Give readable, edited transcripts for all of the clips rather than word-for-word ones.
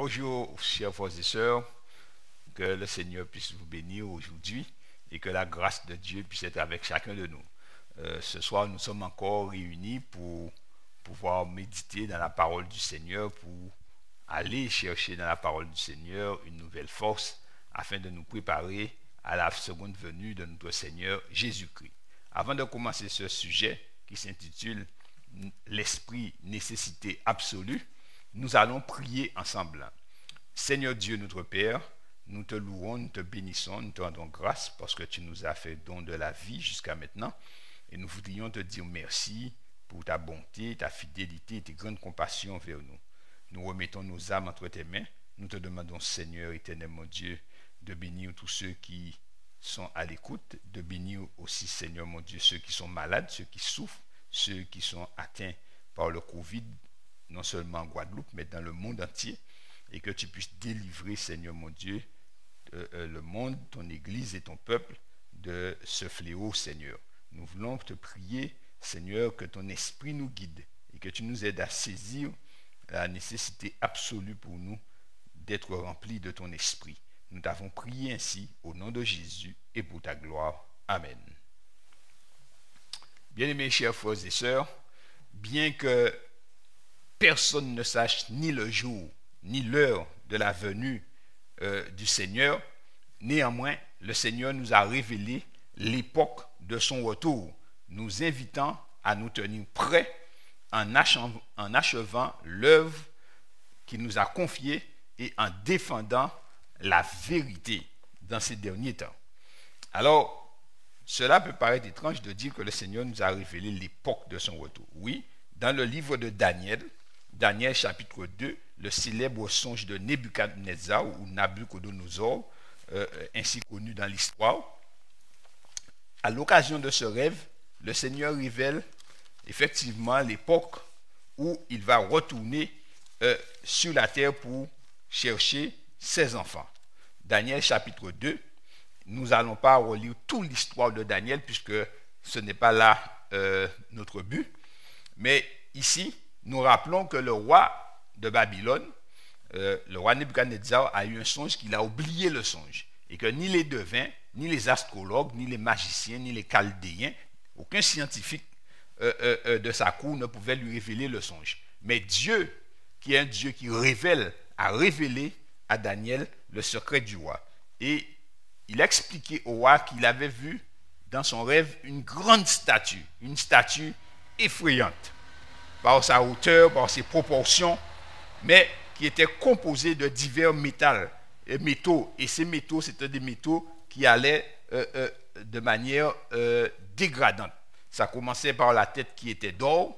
Bonjour, chers frères et sœurs, que le Seigneur puisse vous bénir aujourd'hui et que la grâce de Dieu puisse être avec chacun de nous. Ce soir, nous sommes encore réunis pour pouvoir méditer dans la parole du Seigneur, pour aller chercher dans la parole du Seigneur une nouvelle force afin de nous préparer à la seconde venue de notre Seigneur Jésus-Christ. Avant de commencer ce sujet qui s'intitule L'esprit nécessité absolue, nous allons prier ensemble. Seigneur Dieu notre Père, nous te louons, nous te bénissons, nous te rendons grâce parce que tu nous as fait don de la vie jusqu'à maintenant et nous voudrions te dire merci pour ta bonté, ta fidélité et tes grandes compassions vers nous. Nous remettons nos âmes entre tes mains. Nous te demandons, Seigneur éternel mon Dieu, de bénir tous ceux qui sont à l'écoute, de bénir aussi, Seigneur mon Dieu, ceux qui sont malades, ceux qui souffrent, ceux qui sont atteints par le Covid, non seulement en Guadeloupe, mais dans le monde entier, et que tu puisses délivrer, Seigneur mon Dieu, le monde, ton Église et ton peuple de ce fléau, Seigneur. Nous voulons te prier, Seigneur, que ton esprit nous guide et que tu nous aides à saisir la nécessité absolue pour nous d'être remplis de ton esprit. Nous t'avons prié ainsi au nom de Jésus et pour ta gloire. Amen. Bien-aimés chers frères et sœurs, bien que personne ne sache ni le jour ni l'heure de la venue du Seigneur, néanmoins, le Seigneur nous a révélé l'époque de son retour, nous invitant à nous tenir prêts en achevant l'œuvre qu'il nous a confiée et en défendant la vérité dans ces derniers temps. Alors, cela peut paraître étrange de dire que le Seigneur nous a révélé l'époque de son retour. Oui, dans le livre de Daniel, Daniel chapitre 2, le célèbre songe de Nebuchadnezzar ou Nabuchodonosor, ainsi connu dans l'histoire. À l'occasion de ce rêve, le Seigneur révèle effectivement l'époque où il va retourner sur la terre pour chercher ses enfants. Daniel chapitre 2, nous n'allons pas relire toute l'histoire de Daniel puisque ce n'est pas là notre but, mais ici, nous rappelons que le roi de Babylone, le roi Nebuchadnezzar a eu un songe qu'il a oublié le songe et que ni les devins, ni les astrologues, ni les magiciens, ni les chaldéens, aucun scientifique de sa cour ne pouvait lui révéler le songe. Mais Dieu, qui est un Dieu qui révèle, a révélé à Daniel le secret du roi. Et il a expliqué au roi qu'il avait vu dans son rêve une grande statue, une statue effrayante, par sa hauteur, par ses proportions, mais qui était composée de divers métaux. Et ces métaux, c'était des métaux qui allaient de manière dégradante. Ça commençait par la tête qui était d'or,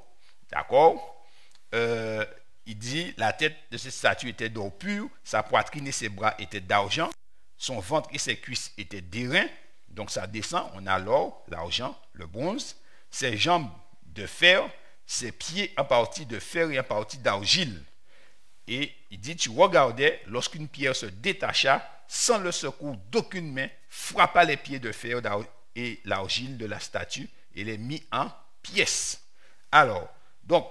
d'accord? Il dit, la tête de cette statue était d'or pur, sa poitrine et ses bras étaient d'argent, son ventre et ses cuisses étaient d'airain, donc ça descend, on a l'or, l'argent, le bronze, ses jambes de fer, ses pieds en partie de fer et en partie d'argile. Et il dit, tu regardais lorsqu'une pierre se détacha sans le secours d'aucune main, frappa les pieds de fer et l'argile de la statue et les mit en pièces. Alors, donc,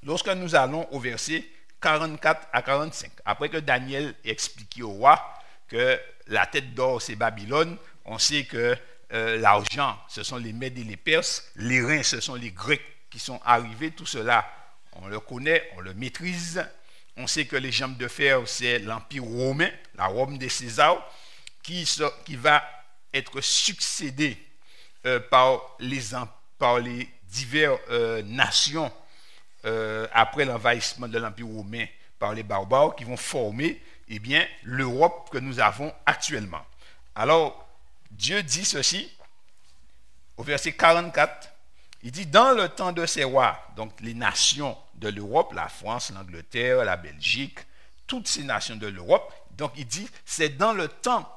lorsque nous allons au verset 44 à 45, après que Daniel ait expliqué au roi que la tête d'or c'est Babylone, on sait que l'argent, ce sont les Mèdes et les Perses, les reins, ce sont les Grecs qui sont arrivés, tout cela, on le connaît, on le maîtrise. On sait que les jambes de fer, c'est l'Empire romain, la Rome des Césars, qui va être succédé par les diverses nations après l'envahissement de l'Empire romain par les barbares qui vont former l'Europe que nous avons actuellement. Alors, Dieu dit ceci au verset 44, il dit, dans le temps de ces rois, donc les nations de l'Europe, la France, l'Angleterre, la Belgique, toutes ces nations de l'Europe, donc il dit, c'est dans le temps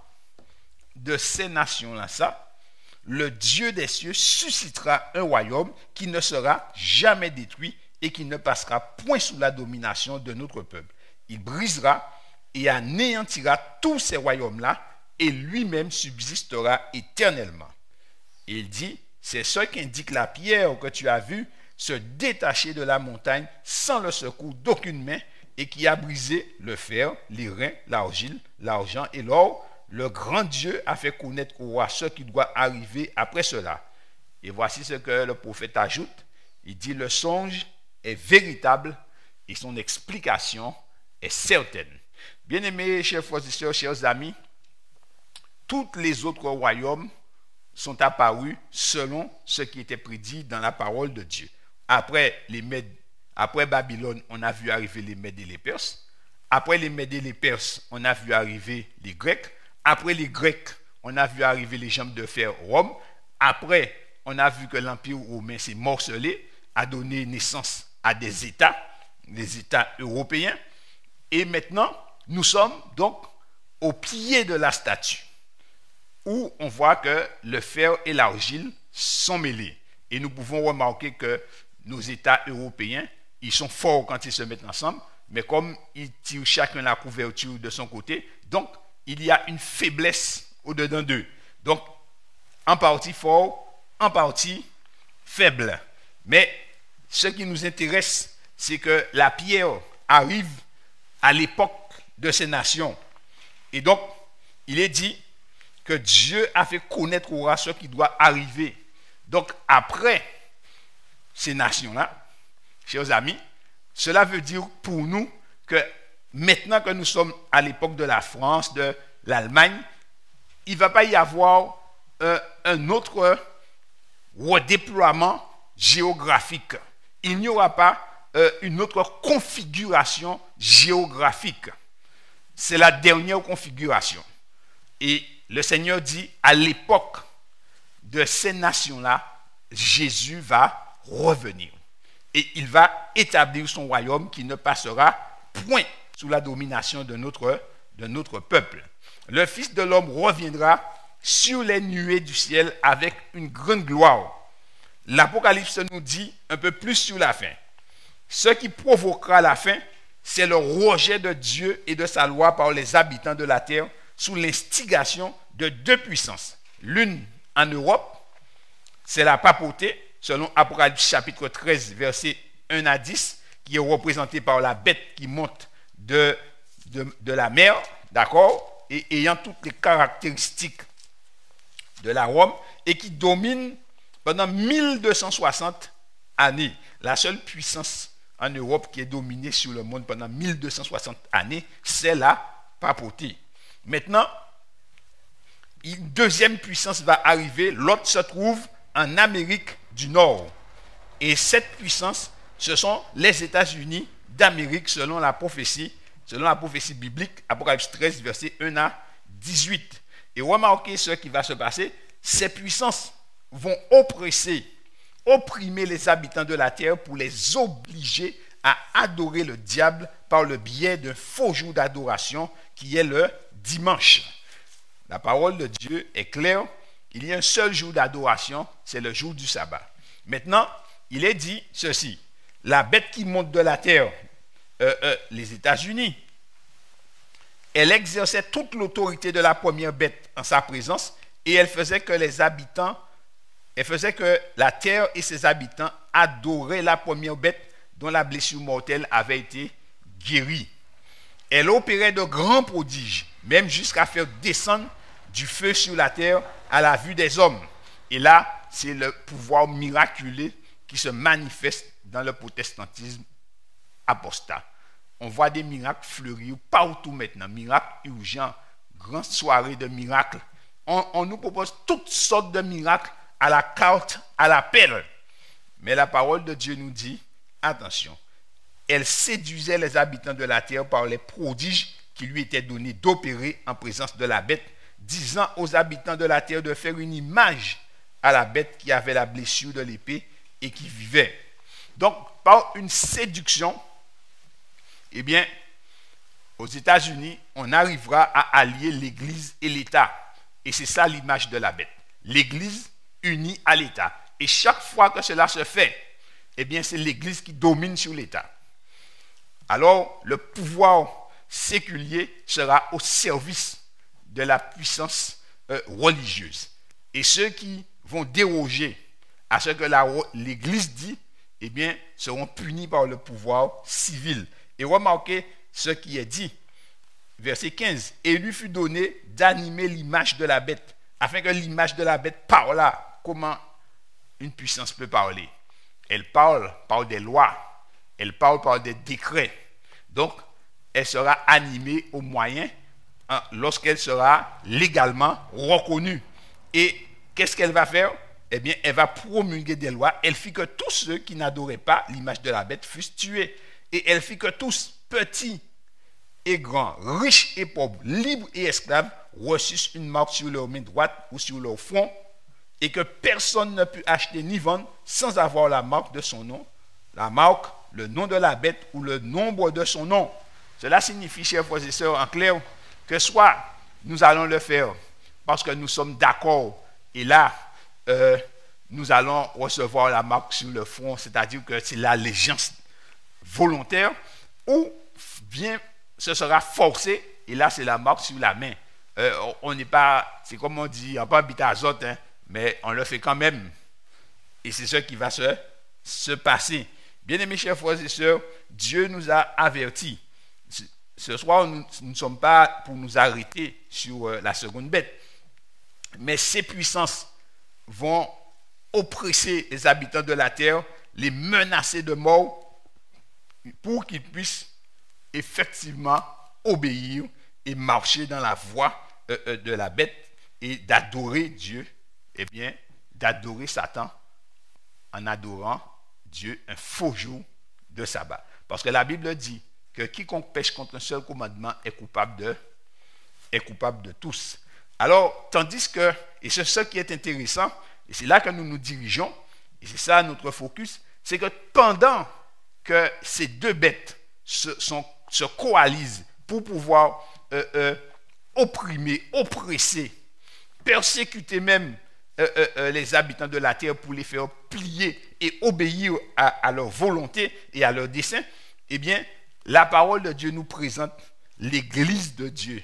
de ces nations-là, le Dieu des cieux suscitera un royaume qui ne sera jamais détruit et qui ne passera point sous la domination de notre peuple. Il brisera et anéantira tous ces royaumes-là et lui-même subsistera éternellement. Et il dit, c'est ce qu'indique la pierre que tu as vue se détacher de la montagne sans le secours d'aucune main et qui a brisé le fer, l'airain, l'argile, l'argent et l'or. Le grand Dieu a fait connaître au roi ce qui doit arriver après cela. Et voici ce que le prophète ajoute. Il dit, le songe est véritable et son explication est certaine. Bien-aimés, chers frères et sœurs, chers amis, tous les autres royaumes sont apparus selon ce qui était prédit dans la parole de Dieu. Après Babylone, on a vu arriver les Mèdes et les Perses. Après les Mèdes et les Perses, on a vu arriver les Grecs. Après les Grecs, on a vu arriver les jambes de fer Rome. Après, on a vu que l'Empire romain s'est morcelé, a donné naissance à des États, les États européens. Et maintenant, nous sommes donc au pied de la statue, où on voit que le fer et l'argile sont mêlés. Et nous pouvons remarquer que nos États européens, ils sont forts quand ils se mettent ensemble, mais comme ils tirent chacun la couverture de son côté, donc il y a une faiblesse au-dedans d'eux. Donc, en partie fort, en partie faible. Mais ce qui nous intéresse, c'est que la pierre arrive à l'époque de ces nations. Et donc, il est dit que Dieu a fait connaître au roi ce qui doit arriver. Donc, après ces nations-là, chers amis, cela veut dire pour nous que maintenant que nous sommes à l'époque de la France, de l'Allemagne, il ne va pas y avoir un autre redéploiement géographique. Il n'y aura pas une autre configuration géographique. C'est la dernière configuration. Et le Seigneur dit, à l'époque de ces nations-là, Jésus va revenir. Et il va établir son royaume qui ne passera point sous la domination de notre peuple. Le Fils de l'homme reviendra sur les nuées du ciel avec une grande gloire. L'Apocalypse nous dit un peu plus sur la fin. Ce qui provoquera la fin, c'est le rejet de Dieu et de sa loi par les habitants de la terre sous l'instigation de deux puissances. L'une en Europe, c'est la papauté, selon Apocalypse chapitre 13, versets 1 à 10, qui est représentée par la bête qui monte de la mer, d'accord, et ayant toutes les caractéristiques de la Rome, et qui domine pendant 1260 années. La seule puissance en Europe qui est dominée sur le monde pendant 1260 années, c'est la papauté. Maintenant, une deuxième puissance va arriver, l'autre se trouve en Amérique du Nord. Et cette puissance, ce sont les États-Unis d'Amérique selon la prophétie biblique, Apocalypse 13, versets 1 à 18. Et remarquez ce qui va se passer, ces puissances vont opprimer les habitants de la terre pour les obliger à adorer le diable par le biais d'un faux jour d'adoration qui est le dimanche. La parole de Dieu est claire, il y a un seul jour d'adoration, c'est le jour du sabbat. Maintenant, il est dit ceci, la bête qui monte de la terre, les États-Unis, elle exerçait toute l'autorité de la première bête en sa présence et elle faisait que la terre et ses habitants adoraient la première bête dont la blessure mortelle avait été guérie. Elle opérait de grands prodiges, même jusqu'à faire descendre du feu sur la terre à la vue des hommes. Et là, c'est le pouvoir miraculeux qui se manifeste dans le protestantisme apostat. On voit des miracles fleurir partout maintenant, miracles urgents, grandes soirées de miracles. On nous propose toutes sortes de miracles à la carte, à l'appel. Mais la parole de Dieu nous dit, attention, elle séduisait les habitants de la terre par les prodiges qui lui étaient donnés d'opérer en présence de la bête, disant aux habitants de la terre de faire une image à la bête qui avait la blessure de l'épée et qui vivait. Donc, par une séduction, eh bien, aux États-Unis, on arrivera à allier l'Église et l'État. Et c'est ça l'image de la bête. L'Église unie à l'État. Et chaque fois que cela se fait, eh bien, c'est l'Église qui domine sur l'État. Alors, le pouvoir séculier sera au service de la puissance religieuse. Et ceux qui vont déroger à ce que l'Église dit, eh bien, seront punis par le pouvoir civil. Et remarquez ce qui est dit. Verset 15. Et il lui fut donné d'animer l'image de la bête, afin que l'image de la bête parlât. Comment une puissance peut parler? Elle parle par des lois, elle parle par des décrets. Donc, elle sera animée au moyen lorsqu'elle sera légalement reconnue. Et qu'est-ce qu'elle va faire? Eh bien, elle va promulguer des lois. Elle fit que tous ceux qui n'adoraient pas l'image de la bête fussent tués. Et elle fit que tous, petits et grands, riches et pauvres, libres et esclaves, reçussent une marque sur leur main droite ou sur leur front, et que personne ne put acheter ni vendre sans avoir la marque de son nom, la marque, le nom de la bête ou le nombre de son nom. Cela signifie, chers frères et sœurs, en clair, que soit nous allons le faire parce que nous sommes d'accord, et là, nous allons recevoir la marque sur le front, c'est-à-dire que c'est l'allégeance volontaire, ou bien ce sera forcé, et là c'est la marque sur la main. On n'est pas, c'est comme on dit, on n'a pas habité à Azote, mais on le fait quand même. Et c'est ce qui va se passer. Bien-aimés chers frères et sœurs, Dieu nous a avertis. Ce soir, nous ne sommes pas pour nous arrêter sur la seconde bête, mais ces puissances vont oppresser les habitants de la terre, les menacer de mort, pour qu'ils puissent effectivement obéir et marcher dans la voie de la bête et d'adorer Dieu, eh bien, d'adorer Satan en adorant Dieu un faux jour de sabbat. Parce que la Bible dit que quiconque pêche contre un seul commandement est coupable de tous. Alors, tandis que, et c'est ce qui est intéressant, et c'est là que nous nous dirigeons, et c'est ça notre focus, c'est que pendant que ces deux bêtes se coalisent pour pouvoir opprimer, oppresser, persécuter même les habitants de la terre pour les faire plier et obéir à leur volonté et à leur dessein, eh bien, la parole de Dieu nous présente l'Église de Dieu.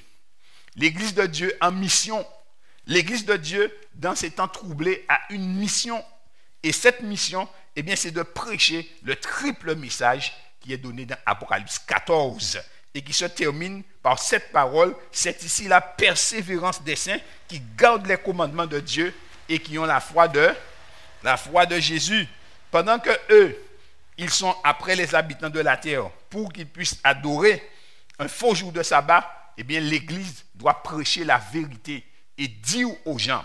L'Église de Dieu en mission. L'Église de Dieu, dans ces temps troublés, a une mission. Et cette mission, eh bien, c'est de prêcher le triple message qui est donné dans Apocalypse 14 et qui se termine par cette parole. C'est ici la persévérance des saints qui gardent les commandements de Dieu et qui ont la foi de Jésus. Pendant que eux, ils sont après les habitants de la terre pour qu'ils puissent adorer un faux jour de sabbat, eh bien l'Église doit prêcher la vérité et dire aux gens,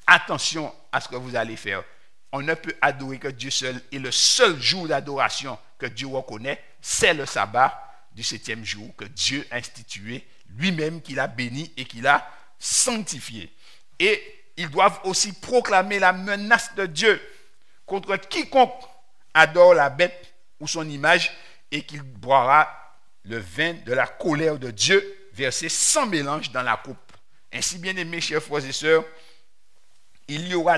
attention à ce que vous allez faire. On ne peut adorer que Dieu seul, et le seul jour d'adoration que Dieu reconnaît, c'est le sabbat du 7e jour que Dieu a institué, lui-même qu'il a béni et qu'il a sanctifié. Et ils doivent aussi proclamer la menace de Dieu contre quiconque adore la bête ou son image, et qu'il boira le vin de la colère de Dieu versé sans mélange dans la coupe. Ainsi, bien aimés, chers frères et sœurs, il y aura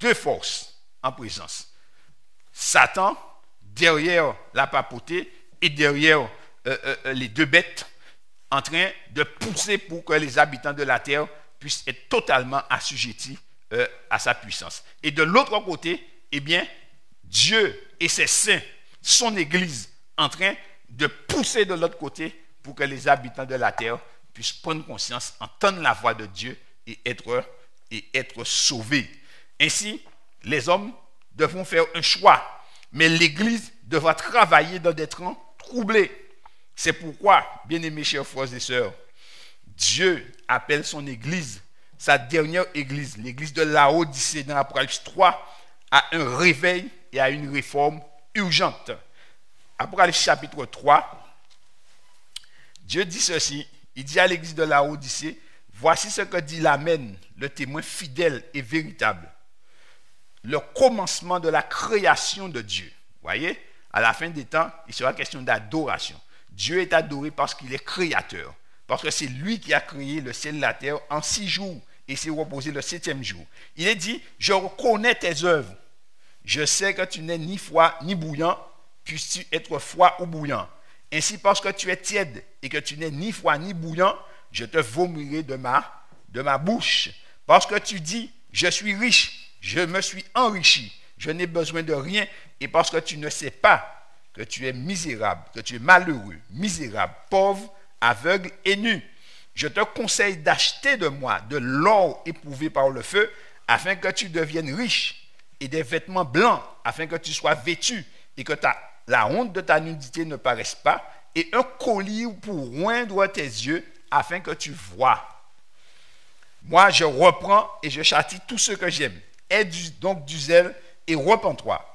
deux forces en présence. Satan, derrière la papauté et derrière les deux bêtes, en train de pousser pour que les habitants de la terre puissent être totalement assujettis à sa puissance. Et de l'autre côté, eh bien, Dieu et ses saints, son Église, en train de pousser de l'autre côté pour que les habitants de la terre puissent prendre conscience, entendre la voix de Dieu et être sauvés. Ainsi, les hommes devront faire un choix, mais l'Église devra travailler dans des temps troublés. C'est pourquoi, bien-aimés chers frères et sœurs, Dieu appelle son Église, sa dernière Église, l'Église de Laodicée dans Apocalypse 3, à un réveil et à une réforme urgente. Apocalypse chapitre 3, Dieu dit ceci, il dit à l'église de Laodicée, voici ce que dit l'Amen, le témoin fidèle et véritable, le commencement de la création de Dieu. Voyez, à la fin des temps, il sera question d'adoration. Dieu est adoré parce qu'il est créateur, parce que c'est lui qui a créé le ciel et la terre en 6 jours et s'est reposé le 7e jour. Il est dit, je reconnais tes œuvres, je sais que tu n'es ni froid ni bouillant, puisses-tu être froid ou bouillant. Ainsi, parce que tu es tiède et que tu n'es ni froid ni bouillant, je te vomirai de ma bouche. Parce que tu dis, je suis riche, je me suis enrichi, je n'ai besoin de rien. Et parce que tu ne sais pas que tu es misérable, que tu es malheureux, misérable, pauvre, aveugle et nu. Je te conseille d'acheter de moi de l'or éprouvé par le feu, afin que tu deviennes riche, et des vêtements blancs, afin que tu sois vêtu, et que la honte de ta nudité ne paraisse pas, et un collier pour oindre tes yeux, afin que tu vois. Moi, je reprends et je châtie tous ceux que j'aime. Aie donc du zèle et repens-toi.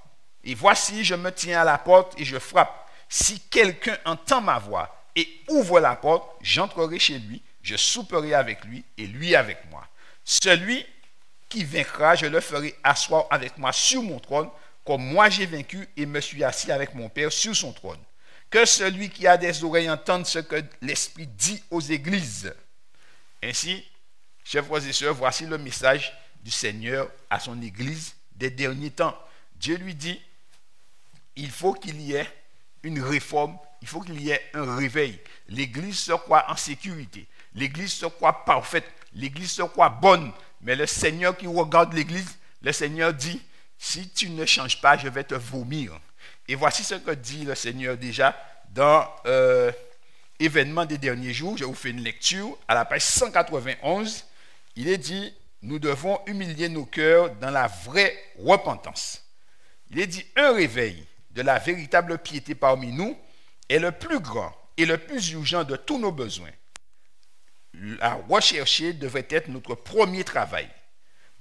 Et voici, je me tiens à la porte et je frappe. Si quelqu'un entend ma voix et ouvre la porte, j'entrerai chez lui, je souperai avec lui et lui avec moi. Celui qui vaincra, je le ferai asseoir avec moi sur mon trône, comme moi j'ai vaincu et me suis assis avec mon Père sur son trône. Que celui qui a des oreilles entende ce que l'Esprit dit aux églises. Ainsi, chers frères et sœurs, voici le message du Seigneur à son Église des derniers temps. Dieu lui dit, il faut qu'il y ait une réforme, il faut qu'il y ait un réveil. L'Église se croit en sécurité, l'Église se croit parfaite, l'Église se croit bonne, mais le Seigneur qui regarde l'Église, le Seigneur dit, si tu ne changes pas, je vais te vomir. Et voici ce que dit le Seigneur déjà dans Événements des derniers jours. Je vous fais une lecture à la page 191. Il est dit, nous devons humilier nos cœurs dans la vraie repentance. Il est dit, un réveil de la véritable piété parmi nous est le plus grand et le plus urgent de tous nos besoins. La rechercher devrait être notre premier travail.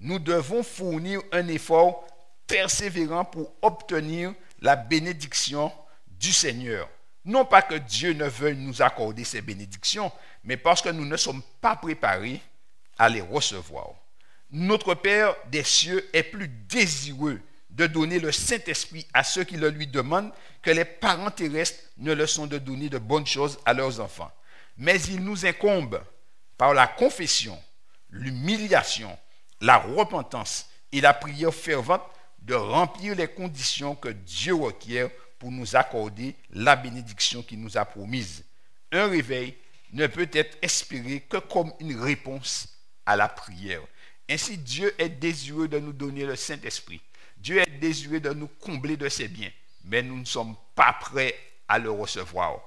Nous devons fournir un effort persévérant pour obtenir la bénédiction du Seigneur. Non pas que Dieu ne veuille nous accorder ces bénédictions, mais parce que nous ne sommes pas préparés à les recevoir. Notre Père des cieux est plus désireux de donner le Saint-Esprit à ceux qui le lui demandent que les parents terrestres ne le sont de donner de bonnes choses à leurs enfants. Mais il nous incombe, par la confession, l'humiliation, la repentance et la prière fervente, de remplir les conditions que Dieu requiert pour nous accorder la bénédiction qu'il nous a promise. Un réveil ne peut être espéré que comme une réponse à la prière. Ainsi, Dieu est désireux de nous donner le Saint-Esprit. Dieu est désireux de nous combler de ses biens, mais nous ne sommes pas prêts à le recevoir.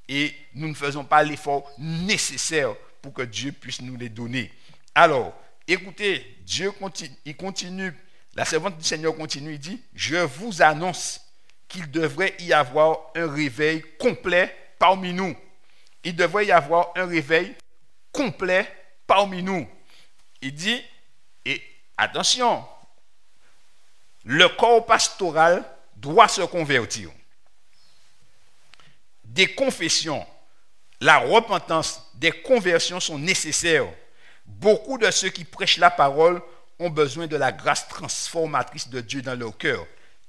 Et nous ne faisons pas l'effort nécessaire pour que Dieu puisse nous les donner. Alors, écoutez, Dieu continue. La servante du Seigneur continue, il dit, je vous annonce qu'il devrait y avoir un réveil complet parmi nous. Il devrait y avoir un réveil complet parmi nous. Il dit, et attention, le corps pastoral doit se convertir. Des confessions, la repentance, des conversions sont nécessaires. Beaucoup de ceux qui prêchent la parole ont besoin de la grâce transformatrice de Dieu dans leur cœur.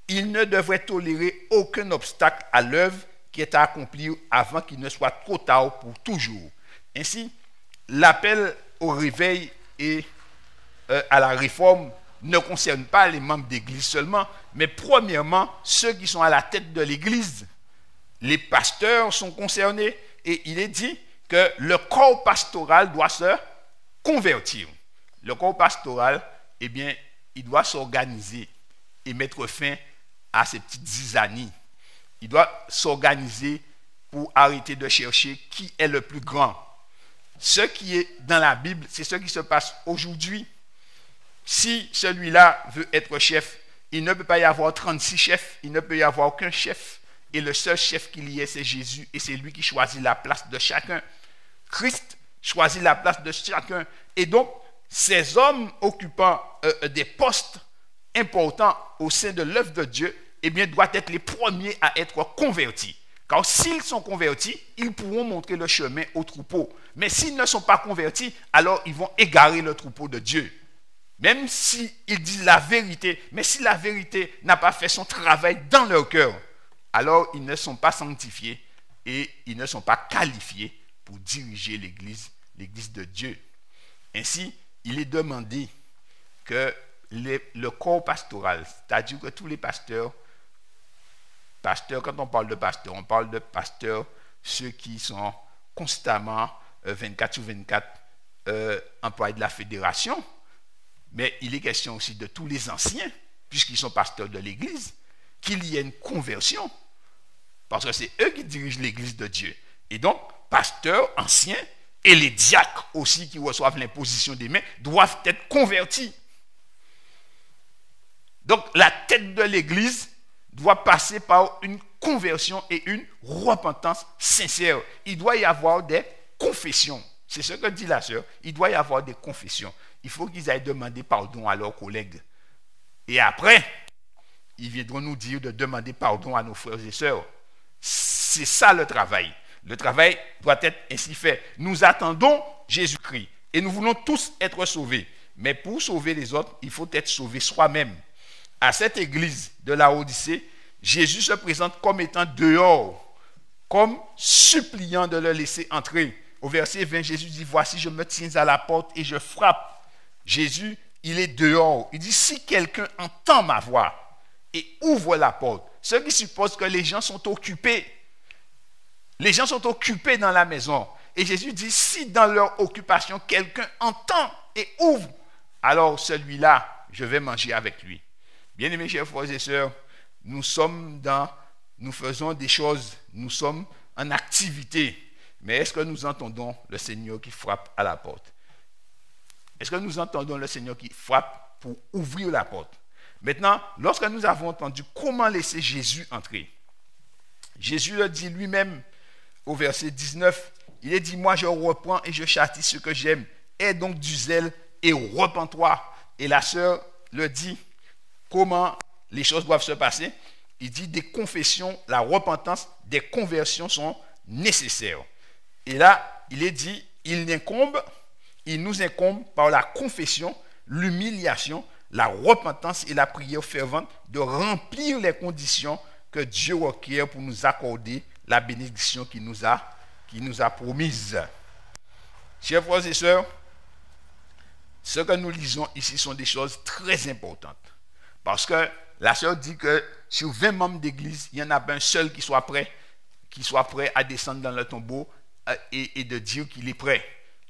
Ils ne devraient tolérer aucun obstacle à l'œuvre qui est à accomplir avant qu'il ne soit trop tard pour toujours. Ainsi, l'appel au réveil et à la réforme ne concerne pas les membres d'église seulement, mais premièrement ceux qui sont à la tête de l'église. Les pasteurs sont concernés et il est dit que le corps pastoral doit se convertir. Le corps pastoral, eh bien, il doit s'organiser et mettre fin à ces petites zizanies. Il doit s'organiser pour arrêter de chercher qui est le plus grand. Ce qui est dans la Bible, c'est ce qui se passe aujourd'hui. Si celui-là veut être chef, il ne peut pas y avoir 36 chefs, il ne peut y avoir qu'un chef. Et le seul chef qu'il y ait, c'est Jésus, et c'est lui qui choisit la place de chacun. Christ choisit la place de chacun. Et donc, ces hommes occupant des postes importants au sein de l'œuvre de Dieu, eh bien, doivent être les premiers à être convertis. Car s'ils sont convertis, ils pourront montrer le chemin au troupeau. Mais s'ils ne sont pas convertis, alors ils vont égarer le troupeau de Dieu. Même s'ils disent la vérité, mais si la vérité n'a pas fait son travail dans leur cœur, alors ils ne sont pas sanctifiés et ils ne sont pas qualifiés pour diriger l'église de Dieu. Ainsi, il est demandé que le corps pastoral, c'est-à-dire que tous les pasteurs, quand on parle de pasteurs, ceux qui sont constamment 24 sur 24 employés de la fédération, mais il est question aussi de tous les anciens, puisqu'ils sont pasteurs de l'église, qu'il y ait une conversion. parce que c'est eux qui dirigent l'église de Dieu. Et donc, pasteurs anciens et les diacres aussi qui reçoivent l'imposition des mains doivent être convertis. Donc, la tête de l'église doit passer par une conversion et une repentance sincère. Il doit y avoir des confessions. C'est ce que dit la sœur. Il doit y avoir des confessions. Il faut qu'ils aillent demander pardon à leurs collègues. Et après, ils viendront nous dire de demander pardon à nos frères et sœurs. C'est ça le travail. Le travail doit être ainsi fait. Nous attendons Jésus-Christ et nous voulons tous être sauvés. Mais pour sauver les autres, il faut être sauvé soi-même. À cette église de Laodicée, Jésus se présente comme étant dehors, comme suppliant de le laisser entrer. Au verset 20, Jésus dit, voici, je me tiens à la porte et je frappe. Jésus, il est dehors. Il dit, si quelqu'un entend ma voix et ouvre la porte, ce qui suppose que les gens sont occupés. Les gens sont occupés dans la maison. Et Jésus dit, si dans leur occupation, quelqu'un entend et ouvre, alors celui-là, je vais manger avec lui. Bien-aimés, chers frères et sœurs, nous faisons des choses, nous sommes en activité. Mais est-ce que nous entendons le Seigneur qui frappe à la porte? Est-ce que nous entendons le Seigneur qui frappe pour ouvrir la porte? Maintenant, lorsque nous avons entendu comment laisser Jésus entrer, Jésus le dit lui-même au verset 19, il est dit, moi je reprends et je châtie ce que j'aime. Aie donc du zèle et repens-toi. Et la sœur le dit, comment les choses doivent se passer. Il dit, des confessions, la repentance, des conversions sont nécessaires. Et là, il est dit, il nous incombe par la confession, l'humiliation, la repentance et la prière fervente de remplir les conditions que Dieu requiert pour nous accorder la bénédiction qu'il nous a promise. Chers frères et sœurs, ce que nous lisons ici sont des choses très importantes. Parce que la sœur dit que sur 20 membres d'église, il n'y en a pas un seul qui soit prêt à descendre dans le tombeau et de dire qu'il est prêt.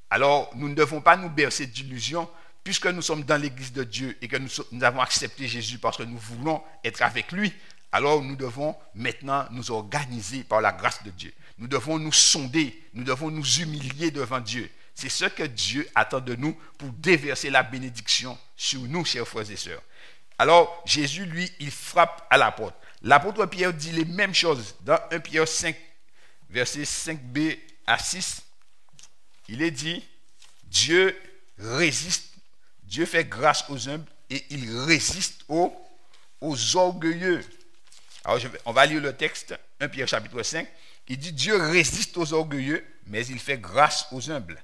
Alors, nous ne devons pas nous bercer d'illusions, puisque nous sommes dans l'église de Dieu et que nous avons accepté Jésus parce que nous voulons être avec lui. Alors, nous devons maintenant nous organiser par la grâce de Dieu. Nous devons nous sonder, nous devons nous humilier devant Dieu. C'est ce que Dieu attend de nous pour déverser la bénédiction sur nous, chers frères et sœurs. Alors, Jésus, lui, il frappe à la porte. L'apôtre Pierre dit les mêmes choses dans 1 Pierre 5, versets 5b à 6. Il est dit, Dieu fait grâce aux humbles et il résiste aux orgueilleux. Alors, on va lire le texte, 1 Pierre chapitre 5. Il dit, Dieu résiste aux orgueilleux, mais il fait grâce aux humbles.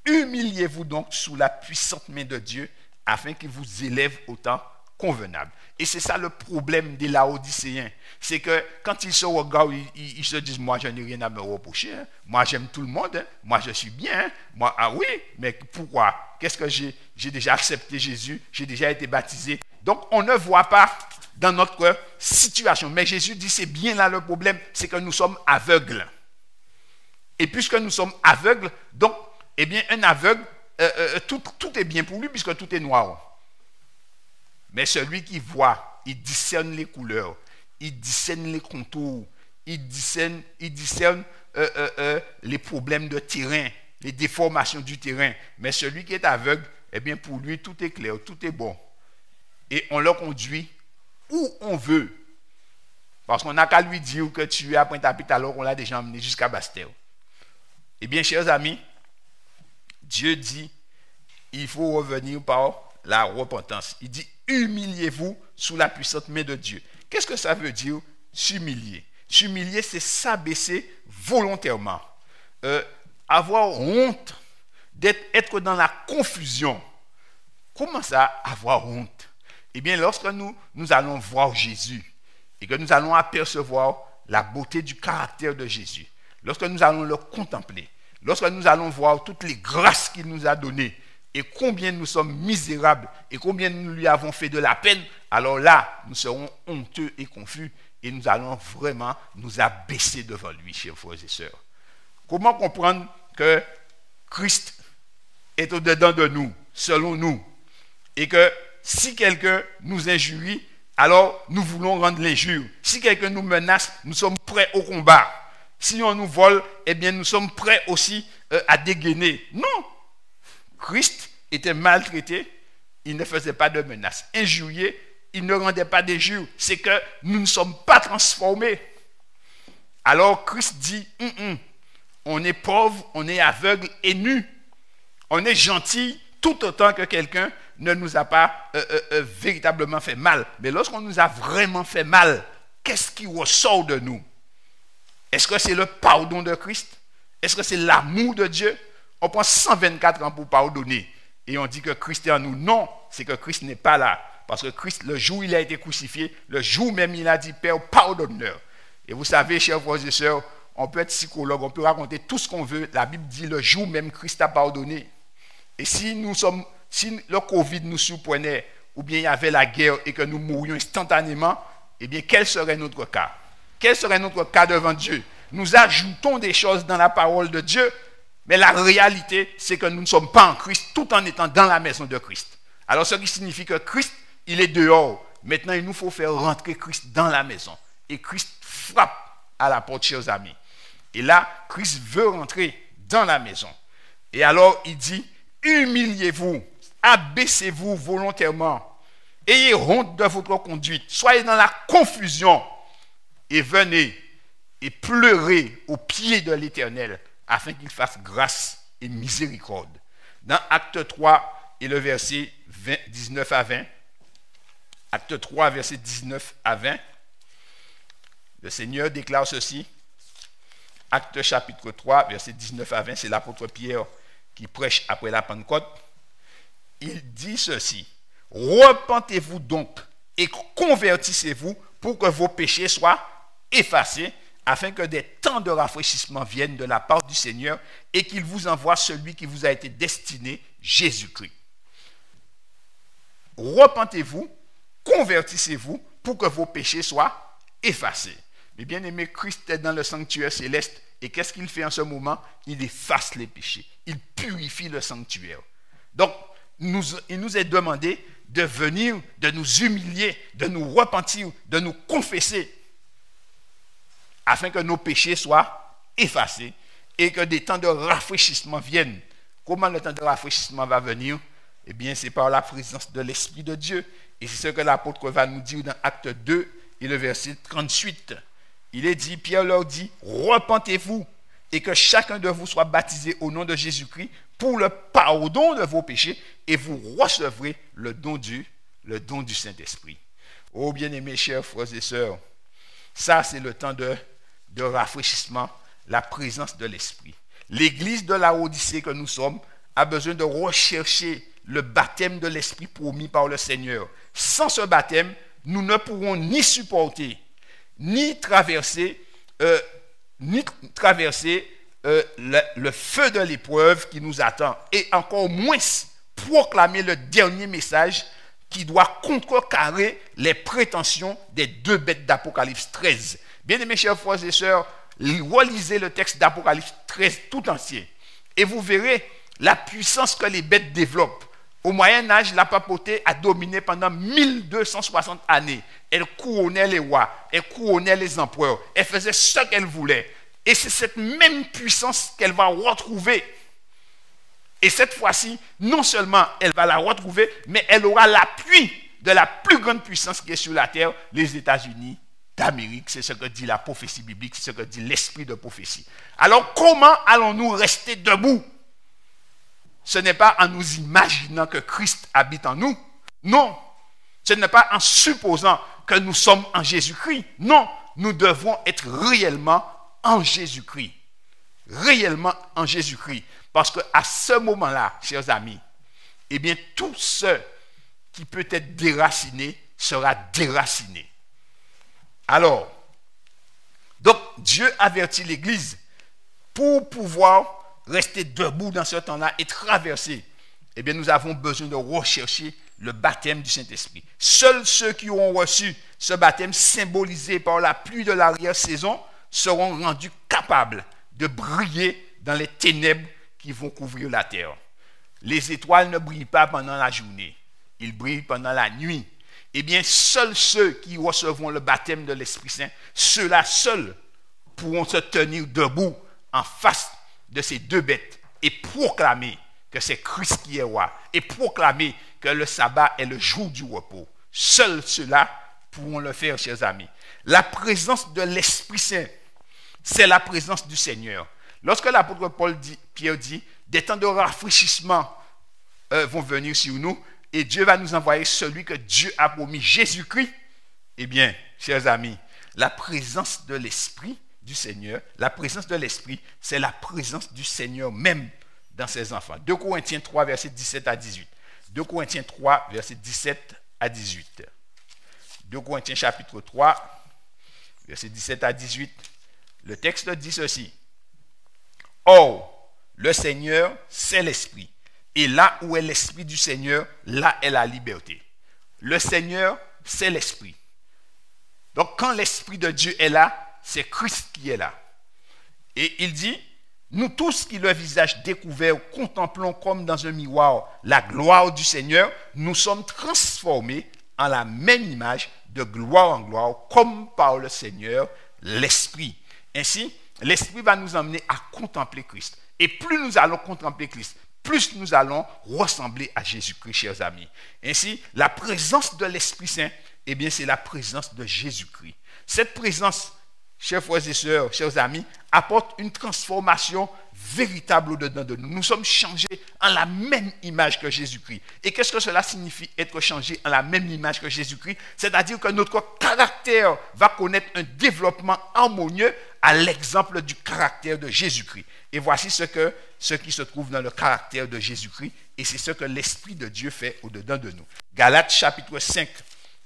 Humiliez-vous donc sous la puissante main de Dieu, afin qu'il vous élève au temps convenable. Et c'est ça le problème des Laodicéens. C'est que quand ils se regardent, ils se disent, moi je n'ai rien à me reprocher, hein. Moi j'aime tout le monde, hein. Moi je suis bien, hein. Moi, ah oui, mais pourquoi? Qu'est-ce que j'ai déjà accepté Jésus, j'ai déjà été baptisé. Donc on ne voit pas dans notre situation. Mais Jésus dit, c'est bien là le problème, c'est que nous sommes aveugles. Et puisque nous sommes aveugles, donc, eh bien un aveugle, tout est bien pour lui puisque tout est noir. Mais celui qui voit, il discerne les couleurs, il discerne les contours, il discerne les problèmes de terrain, les déformations du terrain. Mais celui qui est aveugle, eh bien pour lui, tout est clair, tout est bon. Et on le conduit où on veut. Parce qu'on n'a qu'à lui dire que tu es à Pointe-à-Pitre alors qu'on l'a déjà emmené jusqu'à Basse-Terre. Eh bien, chers amis, Dieu dit, il faut revenir par la repentance. Il dit, humiliez-vous sous la puissante main de Dieu. Qu'est-ce que ça veut dire, s'humilier? S'humilier, c'est s'abaisser volontairement. Avoir honte, être dans la confusion. Comment ça, avoir honte? Eh bien, lorsque nous allons voir Jésus et que nous allons apercevoir la beauté du caractère de Jésus, lorsque nous allons le contempler, lorsque nous allons voir toutes les grâces qu'il nous a données, et combien nous sommes misérables et combien nous lui avons fait de la peine, alors là, nous serons honteux et confus et nous allons vraiment nous abaisser devant lui, chers frères et sœurs. Comment comprendre que Christ est au-dedans de nous, selon nous, et que si quelqu'un nous injurie, alors nous voulons rendre l'injure. Si quelqu'un nous menace, nous sommes prêts au combat. Si on nous vole, eh bien nous sommes prêts aussi à dégainer. Non. Christ était maltraité, il ne faisait pas de menaces. Injurié, il ne rendait pas d'injures. C'est que nous ne sommes pas transformés. Alors Christ dit, on est pauvre, on est aveugle et nu. On est gentil tout autant que quelqu'un ne nous a pas véritablement fait mal. Mais lorsqu'on nous a vraiment fait mal, qu'est-ce qui ressort de nous? Est-ce que c'est le pardon de Christ? Est-ce que c'est l'amour de Dieu? On prend 124 ans pour pardonner. Et on dit que Christ est en nous. Non, c'est que Christ n'est pas là. Parce que Christ, le jour où il a été crucifié, le jour même il a dit, Père, pardonne-leur. Et vous savez, chers frères et sœurs, on peut être psychologue, on peut raconter tout ce qu'on veut. La Bible dit, le jour même Christ a pardonné. Et si le Covid nous surprenait, ou bien il y avait la guerre et que nous mourions instantanément, eh bien, quel serait notre cas? Quel serait notre cas devant Dieu? Nous ajoutons des choses dans la parole de Dieu, mais la réalité, c'est que nous ne sommes pas en Christ tout en étant dans la maison de Christ. Alors, ce qui signifie que Christ, il est dehors. Maintenant, il nous faut faire rentrer Christ dans la maison. Et Christ frappe à la porte, chers amis. Et là, Christ veut rentrer dans la maison. Et alors, il dit, humiliez-vous, abaissez-vous volontairement, ayez honte de votre conduite, soyez dans la confusion et venez et pleurez aux pieds de l'Éternel afin qu'il fasse grâce et miséricorde. Dans Acte 3 et le verset 19 à 20, Acte 3, verset 19 à 20, le Seigneur déclare ceci. Acte chapitre 3, verset 19 à 20, c'est l'apôtre Pierre qui prêche après la Pentecôte. Il dit ceci: repentez-vous donc et convertissez-vous pour que vos péchés soient effacés, afin que des temps de rafraîchissement viennent de la part du Seigneur et qu'il vous envoie celui qui vous a été destiné, Jésus-Christ. Repentez-vous, convertissez-vous pour que vos péchés soient effacés. Mais bien aimé, Christ est dans le sanctuaire céleste et qu'est-ce qu'il fait en ce moment? Il efface les péchés, il purifie le sanctuaire. Donc, il nous est demandé de venir, de nous humilier, de nous repentir, de nous confesser, afin que nos péchés soient effacés et que des temps de rafraîchissement viennent. Comment le temps de rafraîchissement va venir? Eh bien, c'est par la présence de l'Esprit de Dieu. Et c'est ce que l'apôtre va nous dire dans Acte 2 et le verset 38. Il est dit, Pierre leur dit, repentez-vous et que chacun de vous soit baptisé au nom de Jésus-Christ pour le pardon de vos péchés et vous recevrez le don du Saint-Esprit. Oh bien-aimés, chers frères et sœurs, ça c'est le temps de rafraîchissement, la présence de l'Esprit. L'église de la Odyssée que nous sommes a besoin de rechercher le baptême de l'Esprit promis par le Seigneur. Sans ce baptême, nous ne pourrons ni supporter, ni traverser le feu de l'épreuve qui nous attend, et encore moins proclamer le dernier message qui doit contrecarrer les prétentions des deux bêtes d'Apocalypse 13. Bien aimés chers frères et sœurs, relisez le texte d'Apocalypse 13 tout entier et vous verrez la puissance que les bêtes développent. Au Moyen-Âge, la papauté a dominé pendant 1260 années. Elle couronnait les rois, elle couronnait les empereurs, elle faisait ce qu'elle voulait. Et c'est cette même puissance qu'elle va retrouver. Et cette fois-ci, non seulement elle va la retrouver, mais elle aura l'appui de la plus grande puissance qui est sur la terre, les États-Unis d'Amérique. C'est ce que dit la prophétie biblique, c'est ce que dit l'esprit de prophétie. Alors comment allons-nous rester debout? Ce n'est pas en nous imaginant que Christ habite en nous. Non. Ce n'est pas en supposant que nous sommes en Jésus-Christ. Non. Nous devons être réellement en Jésus-Christ. Réellement en Jésus-Christ. Parce qu'à ce moment-là, chers amis, eh bien, tout ce qui peut être déraciné sera déraciné. Alors, donc, Dieu avertit l'Église pour pouvoir rester debout dans ce temps-là et traverser. Eh bien, nous avons besoin de rechercher le baptême du Saint-Esprit. Seuls ceux qui auront reçu ce baptême symbolisé par la pluie de l'arrière-saison seront rendus capables de briller dans les ténèbres qui vont couvrir la terre. Les étoiles ne brillent pas pendant la journée, ils brillent pendant la nuit. eh bien, seuls ceux qui recevront le baptême de l'Esprit Saint, ceux-là seuls pourront se tenir debout en face de ces deux bêtes et proclamer que c'est Christ qui est roi et proclamer que le sabbat est le jour du repos. Seuls ceux-là pourront le faire, chers amis. La présence de l'Esprit Saint, c'est la présence du Seigneur. Lorsque l'apôtre Pierre dit, des temps de rafraîchissement vont venir sur nous, et Dieu va nous envoyer celui que Dieu a promis, Jésus-Christ. Eh bien, chers amis, la présence de l'Esprit du Seigneur, la présence de l'Esprit, c'est la présence du Seigneur même dans ses enfants. 2 Corinthiens 3, versets 17 à 18. 2 Corinthiens 3, versets 17 à 18. 2 Corinthiens chapitre 3, versets 17 à 18. Le texte dit ceci. Or, le Seigneur, c'est l'Esprit. Et là où est l'Esprit du Seigneur, là est la liberté. Le Seigneur, c'est l'Esprit. Donc, quand l'Esprit de Dieu est là, c'est Christ qui est là. Et il dit, nous tous qui le visage découvert contemplons comme dans un miroir la gloire du Seigneur, nous sommes transformés en la même image de gloire en gloire, comme par le Seigneur, l'Esprit. Ainsi, l'Esprit va nous emmener à contempler Christ. Et plus nous allons contempler Christ, plus nous allons ressembler à Jésus-Christ, chers amis. Ainsi, la présence de l'Esprit Saint, eh bien, c'est la présence de Jésus-Christ. Cette présence, chers frères et sœurs, chers amis, apporte une transformation véritable au-dedans de nous. Nous sommes changés en la même image que Jésus-Christ. Et qu'est-ce que cela signifie, être changé en la même image que Jésus-Christ? C'est-à-dire que notre caractère va connaître un développement harmonieux à l'exemple du caractère de Jésus-Christ. Et voici ce qui se trouve dans le caractère de Jésus-Christ, et c'est ce que l'Esprit de Dieu fait au-dedans de nous. Galates chapitre 5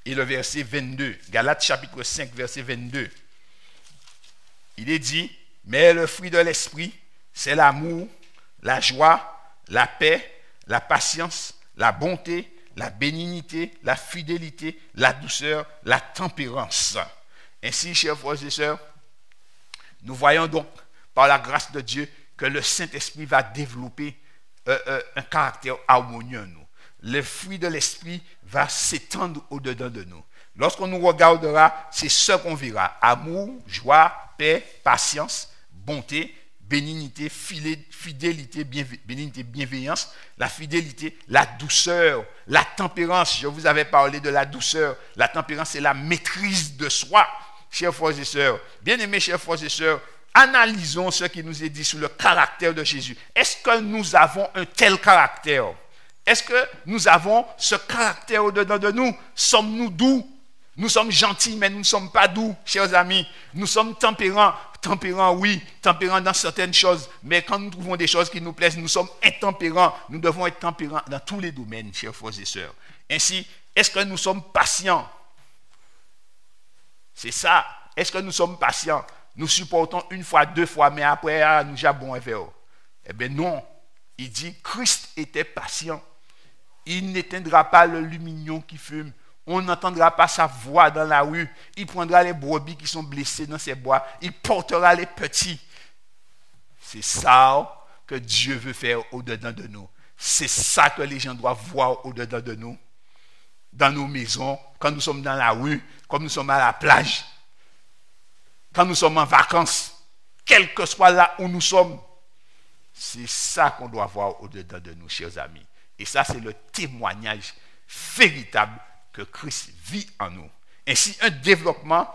et le verset 22. Galates chapitre 5, verset 22. Il est dit, mais le fruit de l'Esprit, c'est l'amour, la joie, la paix, la patience, la bonté, la bénignité, la fidélité, la douceur, la tempérance. Ainsi, chers frères et sœurs, nous voyons donc, par la grâce de Dieu, que le Saint-Esprit va développer un caractère harmonieux en nous. Le fruit de l'Esprit va s'étendre au-dedans de nous. Lorsqu'on nous regardera, c'est ce qu'on verra. Amour, joie, paix, patience, bonté, bénignité, fidélité, bienveillance, la fidélité, la douceur, la tempérance. Je vous avais parlé de la douceur. La tempérance, c'est la maîtrise de soi, chers frères et sœurs. Bien-aimés, chers frères et sœurs, analysons ce qui nous est dit sur le caractère de Jésus. Est-ce que nous avons un tel caractère? Est-ce que nous avons ce caractère au-dedans de nous? Sommes-nous doux? Nous sommes gentils, mais nous ne sommes pas doux, chers amis. Nous sommes tempérants. Tempérants, oui, tempérants dans certaines choses. Mais quand nous trouvons des choses qui nous plaisent, nous sommes intempérants. Nous devons être tempérants dans tous les domaines, chers frères et sœurs. Ainsi, est-ce que nous sommes patients? C'est ça. Est-ce que nous sommes patients? Nous supportons une fois, deux fois, mais après, nous jabons un verre. Eh bien non. Il dit, Christ était patient. Il n'éteindra pas le lumignon qui fume. On n'entendra pas sa voix dans la rue. Il prendra les brebis qui sont blessées dans ses bois. Il portera les petits. C'est ça que Dieu veut faire au-dedans de nous. C'est ça que les gens doivent voir au-dedans de nous. Dans nos maisons, quand nous sommes dans la rue, quand nous sommes à la plage, quand nous sommes en vacances, quel que soit là où nous sommes. C'est ça qu'on doit voir au-dedans de nous, chers amis. Et ça, c'est le témoignage véritable que Christ vit en nous. Ainsi, un développement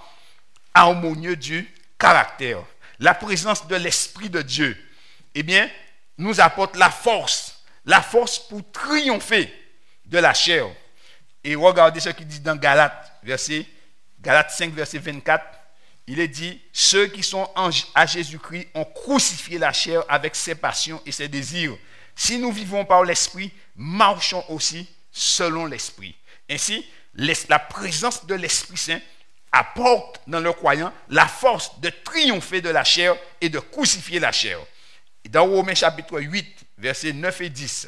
harmonieux du caractère. La présence de l'Esprit de Dieu, eh bien, nous apporte la force pour triompher de la chair. Et regardez ce qu'il dit dans Galates 5, verset 24. Il est dit, ceux qui sont à Jésus-Christ ont crucifié la chair avec ses passions et ses désirs. Si nous vivons par l'Esprit, marchons aussi selon l'Esprit. Ainsi, la présence de l'Esprit Saint apporte dans le croyant la force de triompher de la chair et de crucifier la chair. Dans Romains chapitre 8, versets 9 et 10,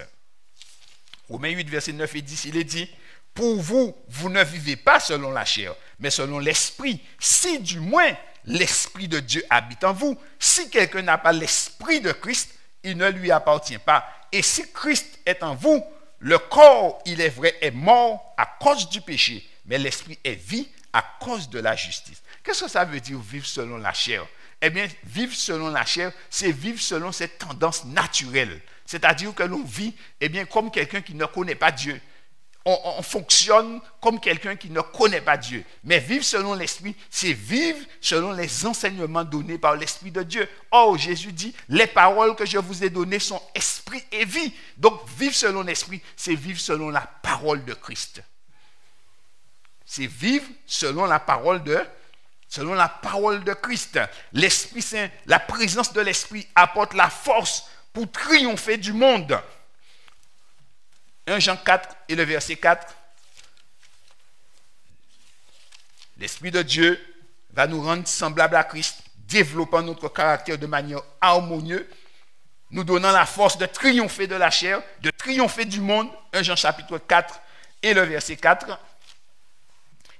Romains 8, versets 9 et 10, il est dit, pour vous, vous ne vivez pas selon la chair, mais selon l'Esprit, si du moins l'Esprit de Dieu habite en vous. Si quelqu'un n'a pas l'Esprit de Christ, il ne lui appartient pas. Et si Christ est en vous, le corps, il est vrai, est mort à cause du péché, mais l'esprit est vie à cause de la justice. Qu'est-ce que ça veut dire vivre selon la chair? Eh bien, vivre selon la chair, c'est vivre selon cette tendance naturelle. C'est-à-dire que l'on vit, eh bien, comme quelqu'un qui ne connaît pas Dieu. On fonctionne comme quelqu'un qui ne connaît pas Dieu. Mais vivre selon l'Esprit, c'est vivre selon les enseignements donnés par l'Esprit de Dieu. Or, Jésus dit, les paroles que je vous ai données sont esprit et vie. Donc, vivre selon l'Esprit, c'est vivre selon la parole de Christ. C'est vivre selon la parole de Christ. L'Esprit Saint, la présence de l'Esprit apporte la force pour triompher du monde. 1 Jean 4 et le verset 4. L'Esprit de Dieu va nous rendre semblables à Christ, développant notre caractère de manière harmonieuse, nous donnant la force de triompher de la chair, de triompher du monde. 1 Jean chapitre 4 et le verset 4.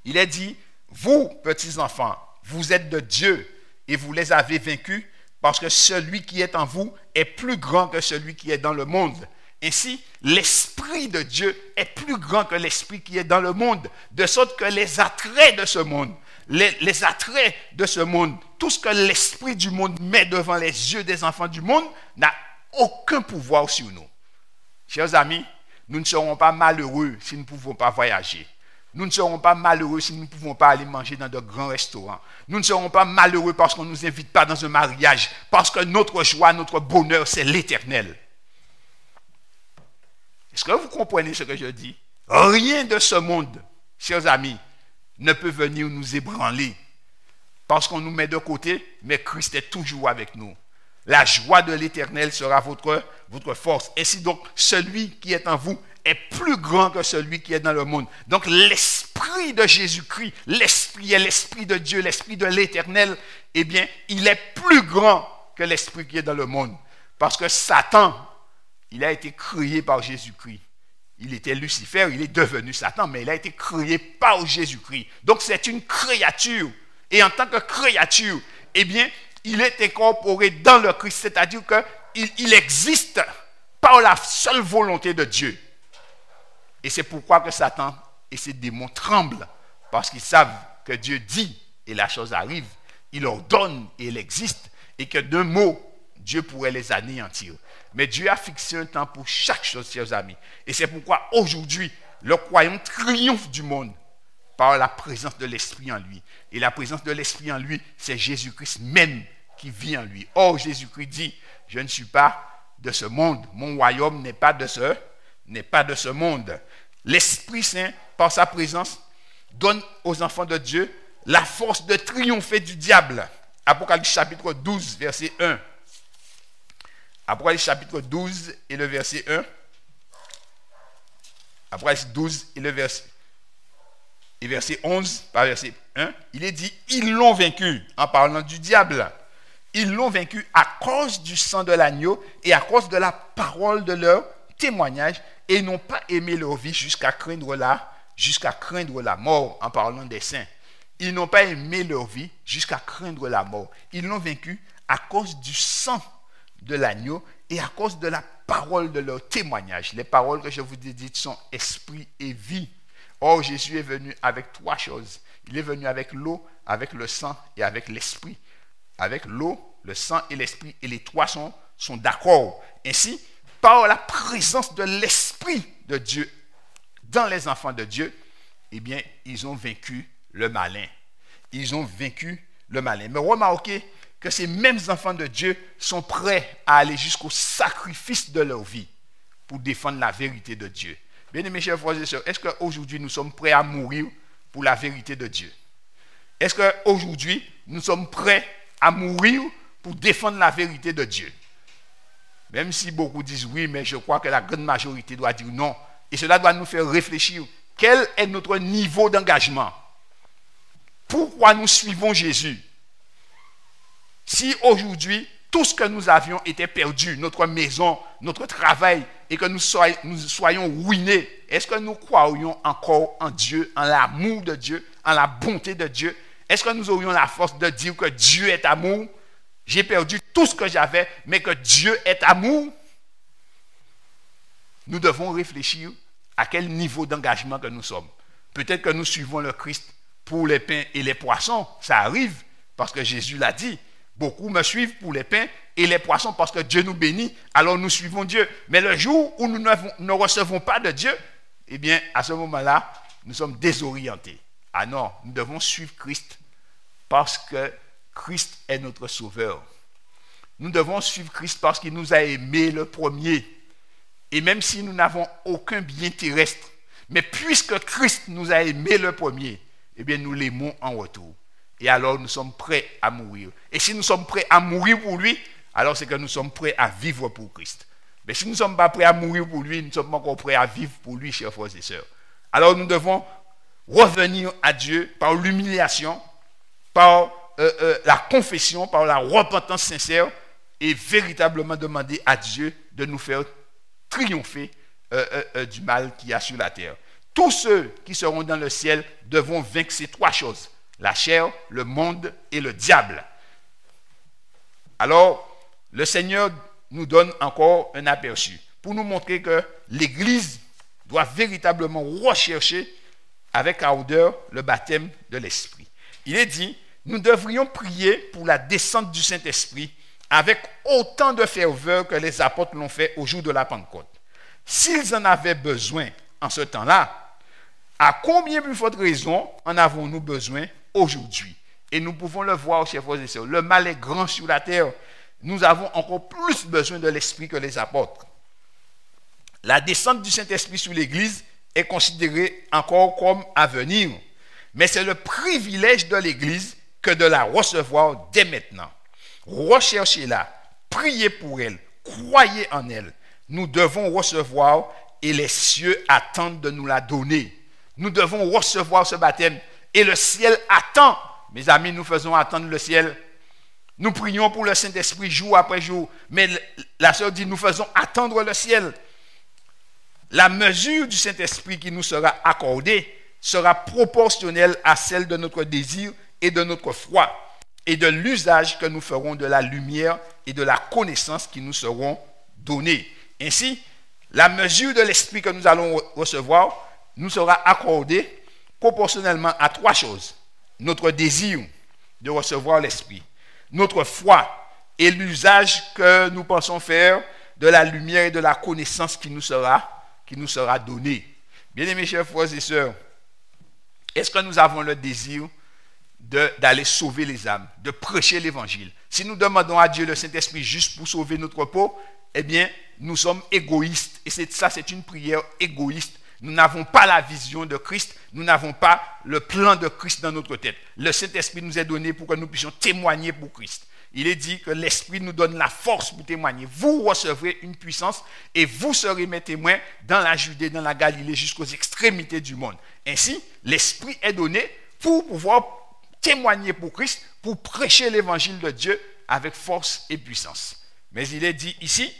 Il est dit, vous, petits enfants, vous êtes de Dieu et vous les avez vaincus parce que celui qui est en vous est plus grand que celui qui est dans le monde. Ainsi, l'Esprit de Dieu est plus grand que l'Esprit qui est dans le monde, de sorte que les attraits de ce monde, les attraits de ce monde, tout ce que l'Esprit du monde met devant les yeux des enfants du monde, n'a aucun pouvoir sur nous. Chers amis, nous ne serons pas malheureux si nous ne pouvons pas voyager. Nous ne serons pas malheureux si nous ne pouvons pas aller manger dans de grands restaurants. Nous ne serons pas malheureux parce qu'on ne nous invite pas dans un mariage, parce que notre joie, notre bonheur, c'est l'Éternel. Est-ce que vous comprenez ce que je dis? Rien de ce monde, chers amis, ne peut venir nous ébranler parce qu'on nous met de côté, mais Christ est toujours avec nous. La joie de l'Éternel sera votre force. Ainsi donc, celui qui est en vous est plus grand que celui qui est dans le monde. Donc l'Esprit de Jésus-Christ, l'Esprit est l'Esprit de Dieu, l'Esprit de l'Éternel, eh bien, il est plus grand que l'Esprit qui est dans le monde. Parce que Satan, il a été créé par Jésus-Christ. Il était Lucifer, il est devenu Satan, mais il a été créé par Jésus-Christ. Donc c'est une créature. Et en tant que créature, eh bien, il est incorporé dans le Christ. C'est-à-dire qu'il existe par la seule volonté de Dieu. Et c'est pourquoi que Satan et ses démons tremblent. Parce qu'ils savent que Dieu dit et la chose arrive. Il ordonne et elle existe. Et que d'un mot, Dieu pourrait les anéantir. Mais Dieu a fixé un temps pour chaque chose, chers amis. Et c'est pourquoi aujourd'hui, le croyant triomphe du monde par la présence de l'Esprit en lui. Et la présence de l'Esprit en lui, c'est Jésus-Christ même qui vit en lui. Or, Jésus-Christ dit, je ne suis pas de ce monde. Mon royaume n'est pas de ce monde. L'Esprit Saint, par sa présence, donne aux enfants de Dieu la force de triompher du diable. Apocalypse chapitre 12, verset 1. Apocalypse chapitre 12 et le verset 1. Apocalypse 12 et le verset 11, par verset 1, il est dit, ils l'ont vaincu, en parlant du diable. Ils l'ont vaincu à cause du sang de l'agneau et à cause de la parole de leur témoignage, et ils n'ont pas aimé leur vie jusqu'à craindre la mort, en parlant des saints. Ils n'ont pas aimé leur vie jusqu'à craindre la mort. Ils l'ont vaincu à cause du sang de l'agneau et à cause de la parole de leur témoignage. Les paroles que je vous ai dites sont esprit et vie. Or, Jésus est venu avec trois choses. Il est venu avec l'eau, avec le sang et avec l'esprit. Avec l'eau, le sang et l'esprit. Et les trois sont d'accord. Ainsi, par la présence de l'Esprit de Dieu dans les enfants de Dieu, eh bien, ils ont vaincu le malin. Ils ont vaincu le malin. Mais remarquez que ces mêmes enfants de Dieu sont prêts à aller jusqu'au sacrifice de leur vie pour défendre la vérité de Dieu. Bien-aimés chers frères et sœurs, est-ce qu'aujourd'hui nous sommes prêts à mourir pour la vérité de Dieu? Est-ce qu'aujourd'hui nous sommes prêts à mourir pour défendre la vérité de Dieu? Même si beaucoup disent oui, mais je crois que la grande majorité doit dire non. Et cela doit nous faire réfléchir. Quel est notre niveau d'engagement? Pourquoi nous suivons Jésus? Si aujourd'hui, tout ce que nous avions était perdu, notre maison, notre travail, et que nous soyons ruinés, est-ce que nous croirions encore en Dieu, en l'amour de Dieu, en la bonté de Dieu? Est-ce que nous aurions la force de dire que Dieu est amour? J'ai perdu tout ce que j'avais, mais que Dieu est amour? Nous devons réfléchir à quel niveau d'engagement que nous sommes. Peut-être que nous suivons le Christ pour les pains et les poissons. Ça arrive parce que Jésus l'a dit. Beaucoup me suivent pour les pains et les poissons parce que Dieu nous bénit. Alors nous suivons Dieu. Mais le jour où nous ne recevons pas de Dieu, eh bien, à ce moment-là, nous sommes désorientés. Ah non, nous devons suivre Christ parce que Christ est notre sauveur. Nous devons suivre Christ parce qu'il nous a aimés le premier. Et même si nous n'avons aucun bien terrestre, mais puisque Christ nous a aimés le premier, eh bien nous l'aimons en retour. Et alors nous sommes prêts à mourir. Et si nous sommes prêts à mourir pour lui, alors c'est que nous sommes prêts à vivre pour Christ. Mais si nous ne sommes pas prêts à mourir pour lui, nous ne sommes pas encore prêts à vivre pour lui, chers frères et sœurs. Alors nous devons revenir à Dieu par l'humiliation, par la confession, par la repentance sincère et véritablement demander à Dieu de nous faire triompher du mal qu'il y a sur la terre. Tous ceux qui seront dans le ciel devront vaincre ces trois choses: la chair, le monde et le diable. Alors, le Seigneur nous donne encore un aperçu pour nous montrer que l'Église doit véritablement rechercher avec ardeur le baptême de l'Esprit. Il est dit, nous devrions prier pour la descente du Saint-Esprit avec autant de ferveur que les apôtres l'ont fait au jour de la Pentecôte. S'ils en avaient besoin en ce temps-là, à combien plus forte raison en avons-nous besoin aujourd'hui? Et nous pouvons le voir, chers frères et sœurs, le mal est grand sur la terre. Nous avons encore plus besoin de l'Esprit que les apôtres. La descente du Saint-Esprit sur l'Église est considérée encore comme à venir, mais c'est le privilège de l'Église que de la recevoir dès maintenant. Recherchez-la, priez pour elle, croyez en elle. Nous devons recevoir et les cieux attendent de nous la donner. Nous devons recevoir ce baptême et le ciel attend. Mes amis, nous faisons attendre le ciel. Nous prions pour le Saint-Esprit jour après jour, mais la sœur dit, nous faisons attendre le ciel. La mesure du Saint-Esprit qui nous sera accordée sera proportionnelle à celle de notre désir et de notre foi, et de l'usage que nous ferons de la lumière et de la connaissance qui nous seront données. Ainsi, la mesure de l'Esprit que nous allons recevoir nous sera accordée proportionnellement à trois choses: notre désir de recevoir l'Esprit, notre foi et l'usage que nous pensons faire de la lumière et de la connaissance qui nous sera donnée. Bien-aimés chers frères et sœurs, est-ce que nous avons le désir d'aller sauver les âmes, de prêcher l'évangile? Si nous demandons à Dieu le Saint-Esprit juste pour sauver notre peau, eh bien, nous sommes égoïstes. Et c'est une prière égoïste. Nous n'avons pas la vision de Christ, nous n'avons pas le plan de Christ dans notre tête. Le Saint-Esprit nous est donné pour que nous puissions témoigner pour Christ. Il est dit que l'Esprit nous donne la force pour témoigner. Vous recevrez une puissance et vous serez mes témoins dans la Judée, dans la Galilée, jusqu'aux extrémités du monde. Ainsi, l'Esprit est donné pour pouvoir témoigner pour Christ, pour prêcher l'évangile de Dieu avec force et puissance. Mais il est dit ici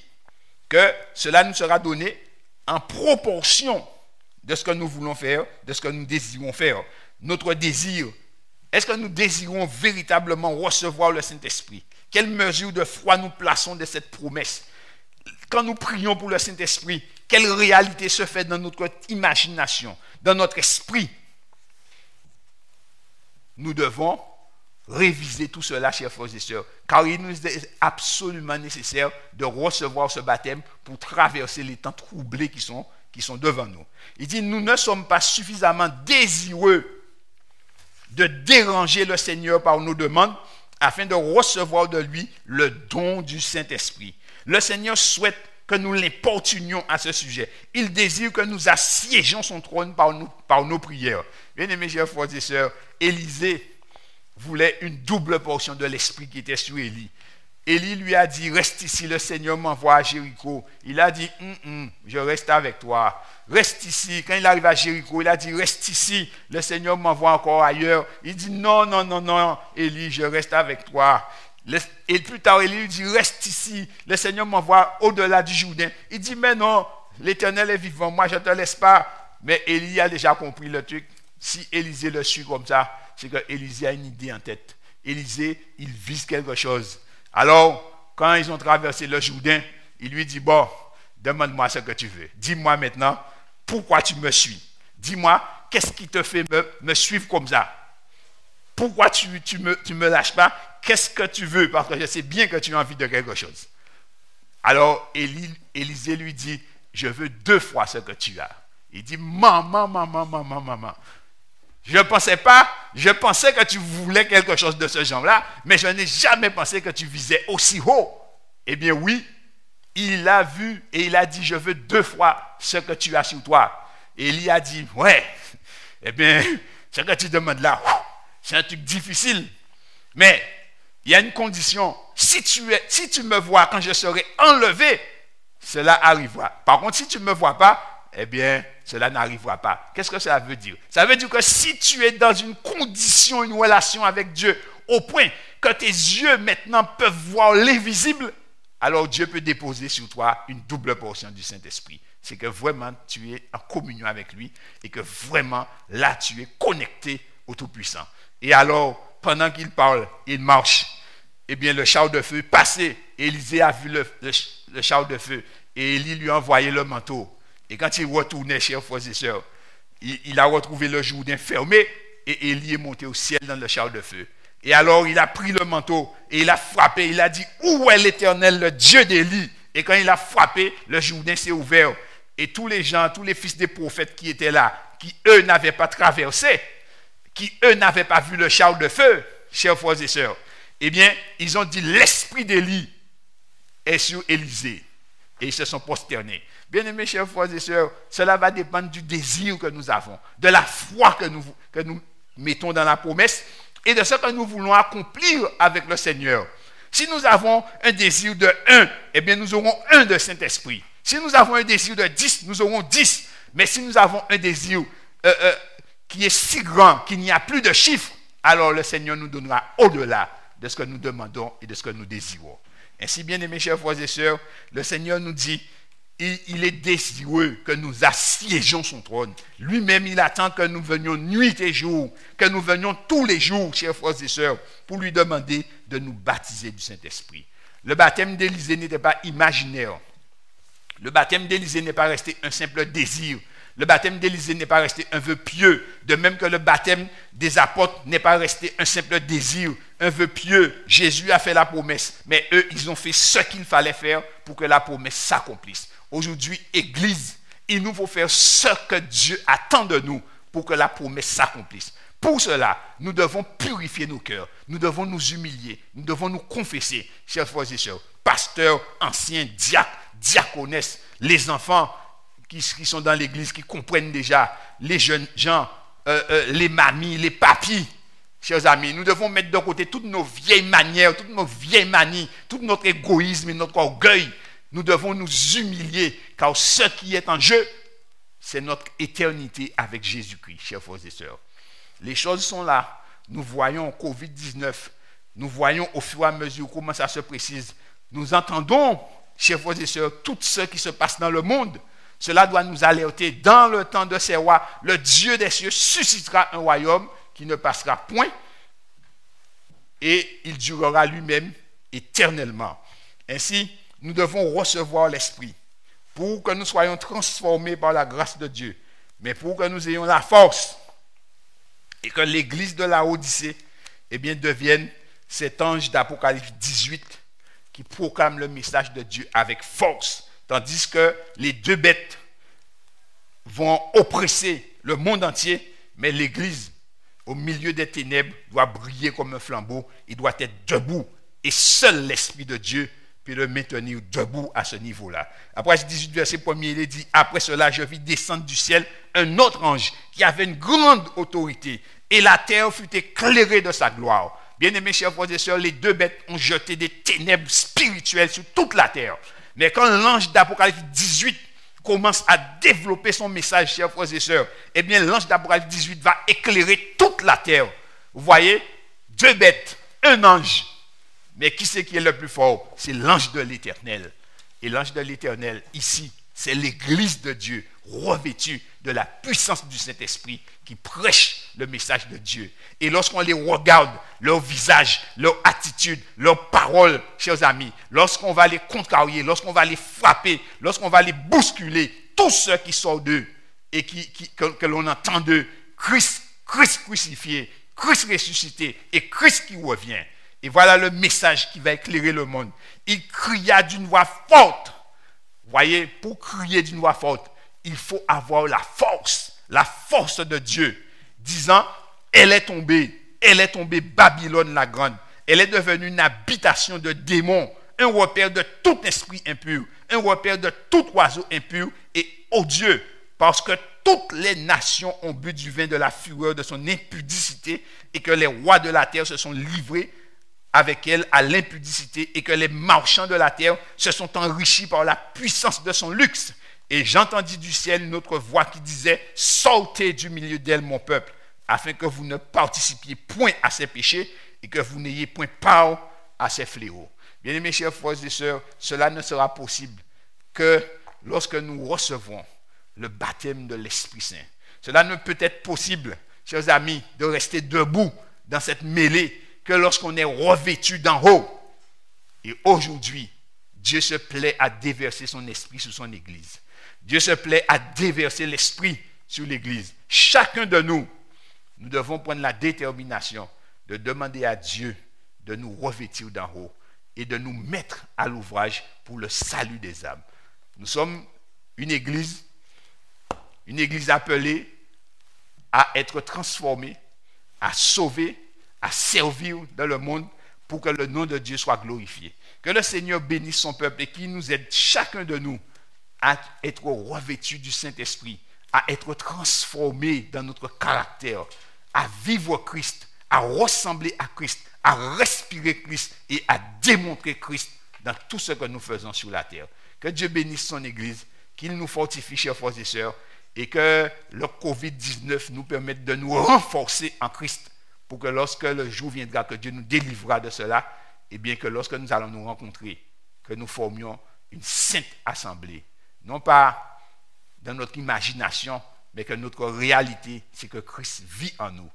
que cela nous sera donné en proportion de ce que nous voulons faire, de ce que nous désirons faire. Notre désir, est-ce que nous désirons véritablement recevoir le Saint-Esprit? Quelle mesure de foi nous plaçons de cette promesse? Quand nous prions pour le Saint-Esprit, quelle réalité se fait dans notre imagination, dans notre esprit? Nous devons réviser tout cela, chers frères et sœurs, car il nous est absolument nécessaire de recevoir ce baptême pour traverser les temps troublés qui sont devant nous. Il dit, nous ne sommes pas suffisamment désireux de déranger le Seigneur par nos demandes afin de recevoir de lui le don du Saint-Esprit. Le Seigneur souhaite que nous l'importunions à ce sujet. Il désire que nous assiégions son trône par nos prières. Bien-aimés chers frères et sœurs, Élisée voulait une double portion de l'Esprit qui était sur Élie. Élie lui a dit, reste ici, le Seigneur m'envoie à Jéricho. Il a dit, je reste avec toi. Reste ici. Quand il arrive à Jéricho, il a dit, reste ici, le Seigneur m'envoie encore ailleurs. Il dit, non, Élie, je reste avec toi. Et plus tard, Élie lui dit, reste ici, le Seigneur m'envoie au-delà du Jourdain. Il dit, mais non, l'Éternel est vivant, moi je ne te laisse pas. Mais Élie a déjà compris le truc. Si Élisée le suit comme ça, c'est que Élisée a une idée en tête. Élisée, il vise quelque chose. Alors, quand ils ont traversé le Jourdain, il lui dit, bon, demande-moi ce que tu veux. Dis-moi maintenant pourquoi tu me suis. Dis-moi qu'est-ce qui te fait me suivre comme ça? Pourquoi tu me lâches pas? Qu'est-ce que tu veux? Parce que je sais bien que tu as envie de quelque chose. Alors, Élisée lui dit, je veux 2 fois ce que tu as. Il dit, maman. Je pensais que tu voulais quelque chose de ce genre-là, mais je n'ai jamais pensé que tu visais aussi haut. Eh bien oui, il a vu et il a dit, je veux 2 fois ce que tu as sur toi. Et il a dit, ouais, eh bien, ce que tu demandes là, c'est un truc difficile. Mais il y a une condition. Si tu me vois quand je serai enlevé, cela arrivera. Par contre, si tu ne me vois pas, eh bien, cela n'arrivera pas. Qu'est-ce que ça veut dire? Ça veut dire que si tu es dans une condition, une relation avec Dieu, au point que tes yeux maintenant peuvent voir l'invisible, alors Dieu peut déposer sur toi une double portion du Saint-Esprit. C'est que vraiment tu es en communion avec lui et que vraiment là tu es connecté au Tout-Puissant. Et alors, pendant qu'il parle, il marche. Eh bien, le char de feu passait. Élisée a vu le char de feu et Élie lui a envoyé le manteau. Et quand il retournait, chers frères et sœurs, il a retrouvé le Jourdain fermé et Élie est monté au ciel dans le char de feu. Et alors, il a pris le manteau et il a frappé. Il a dit, où est l'Éternel, le Dieu d'Élie? Et quand il a frappé, le Jourdain s'est ouvert. Et tous les gens, tous les fils des prophètes qui étaient là, qui eux n'avaient pas traversé, qui eux n'avaient pas vu le char de feu, chers frères et sœurs, eh bien, ils ont dit, l'esprit d'Élie est sur Élisée. Et ils se sont prosternés. Bien-aimés, chers frères et sœurs, cela va dépendre du désir que nous avons, de la foi que nous mettons dans la promesse et de ce que nous voulons accomplir avec le Seigneur. Si nous avons un désir de 1, eh bien, nous aurons 1 de Saint-Esprit. Si nous avons un désir de 10, nous aurons 10. Mais si nous avons un désir qui est si grand qu'il n'y a plus de chiffres, alors le Seigneur nous donnera au-delà de ce que nous demandons et de ce que nous désirons. Ainsi, bien aimés chers frères et sœurs, le Seigneur nous dit, il est désireux que nous assiégions son trône. Lui-même, il attend que nous venions nuit et jour, que nous venions tous les jours, chers frères et sœurs, pour lui demander de nous baptiser du Saint-Esprit. Le baptême d'Élisée n'était pas imaginaire. Le baptême d'Élisée n'est pas resté un simple désir. Le baptême d'Élisée n'est pas resté un vœu pieux, de même que le baptême des apôtres n'est pas resté un simple désir, un vœu pieux. Jésus a fait la promesse, mais eux, ils ont fait ce qu'il fallait faire pour que la promesse s'accomplisse. Aujourd'hui, Église, il nous faut faire ce que Dieu attend de nous pour que la promesse s'accomplisse. Pour cela, nous devons purifier nos cœurs, nous devons nous humilier, nous devons nous confesser, chers frères et sœurs, pasteurs, anciens, diacres, diaconesses, les enfants qui sont dans l'église, qui comprennent déjà, les jeunes gens, les mamies, les papis, chers amis, nous devons mettre de côté toutes nos vieilles manières, toutes nos vieilles manies, tout notre égoïsme et notre orgueil. Nous devons nous humilier, car ce qui est en jeu, c'est notre éternité avec Jésus-Christ, chers frères et sœurs. Les choses sont là. Nous voyons Covid-19, nous voyons au fur et à mesure comment ça se précise. Nous entendons, chers frères et sœurs, tout ce qui se passe dans le monde. Cela doit nous alerter. Dans le temps de ces rois, le Dieu des cieux suscitera un royaume qui ne passera point et il durera lui-même éternellement. Ainsi, nous devons recevoir l'Esprit pour que nous soyons transformés par la grâce de Dieu, mais pour que nous ayons la force et que l'église de la Odyssée devienne cet ange d'Apocalypse 18 qui proclame le message de Dieu avec force. Tandis que les 2 bêtes vont oppresser le monde entier, mais l'Église, au milieu des ténèbres, doit briller comme un flambeau. Il doit être debout. Et seul l'Esprit de Dieu peut le maintenir debout à ce niveau-là. Après 18, verset 1, il est dit, après cela, je vis descendre du ciel un autre ange qui avait une grande autorité, et la terre fut éclairée de sa gloire. Bien-aimés chers frères et sœurs, les 2 bêtes ont jeté des ténèbres spirituelles sur toute la terre. Mais quand l'ange d'Apocalypse 18 commence à développer son message, chers frères et sœurs, eh bien l'ange d'Apocalypse 18 va éclairer toute la terre. Vous voyez, 2 bêtes, un ange. Mais qui c'est qui est le plus fort? C'est l'ange de l'Éternel. Et l'ange de l'Éternel, ici, c'est l'Église de Dieu, revêtue de la puissance du Saint-Esprit, qui prêche le message de Dieu. Et lorsqu'on les regarde, leur visage, leur attitude, leurs paroles, chers amis, lorsqu'on va les contrarier, lorsqu'on va les frapper, lorsqu'on va les bousculer, tout ce qui sort d'eux et que l'on entend d'eux, Christ crucifié, Christ ressuscité et Christ qui revient. Et voilà le message qui va éclairer le monde. Il cria d'une voix forte. Voyez, pour crier d'une voix forte, il faut avoir la force de Dieu, disant, elle est tombée Babylone la grande. Elle est devenue une habitation de démons, un repère de tout esprit impur, un repère de tout oiseau impur et odieux, parce que toutes les nations ont bu du vin de la fureur de son impudicité et que les rois de la terre se sont livrés avec elle à l'impudicité et que les marchands de la terre se sont enrichis par la puissance de son luxe. Et j'entendis du ciel une autre voix qui disait, sortez du milieu d'elle, mon peuple, afin que vous ne participiez point à ses péchés et que vous n'ayez point part à ses fléaux. Bien-aimés, chers frères et sœurs, cela ne sera possible que lorsque nous recevons le baptême de l'Esprit Saint. Cela ne peut être possible, chers amis, de rester debout dans cette mêlée que lorsqu'on est revêtu d'en haut. Et aujourd'hui, Dieu se plaît à déverser son esprit sur son Église. Dieu se plaît à déverser l'esprit sur l'Église. Chacun de nous, nous devons prendre la détermination de demander à Dieu de nous revêtir d'en haut et de nous mettre à l'ouvrage pour le salut des âmes. Nous sommes une église appelée à être transformée, à sauver, à servir dans le monde pour que le nom de Dieu soit glorifié. Que le Seigneur bénisse son peuple et qu'il nous aide chacun de nous à être revêtus du Saint-Esprit, à être transformés dans notre caractère, à vivre Christ, à ressembler à Christ, à respirer Christ et à démontrer Christ dans tout ce que nous faisons sur la terre. Que Dieu bénisse son Église, qu'il nous fortifie, chers frères et sœurs, et que le Covid-19 nous permette de nous renforcer en Christ pour que lorsque le jour viendra que Dieu nous délivrera de cela, et bien que lorsque nous allons nous rencontrer, que nous formions une sainte assemblée. Non pas dans notre imagination, mais que notre réalité, c'est que Christ vit en nous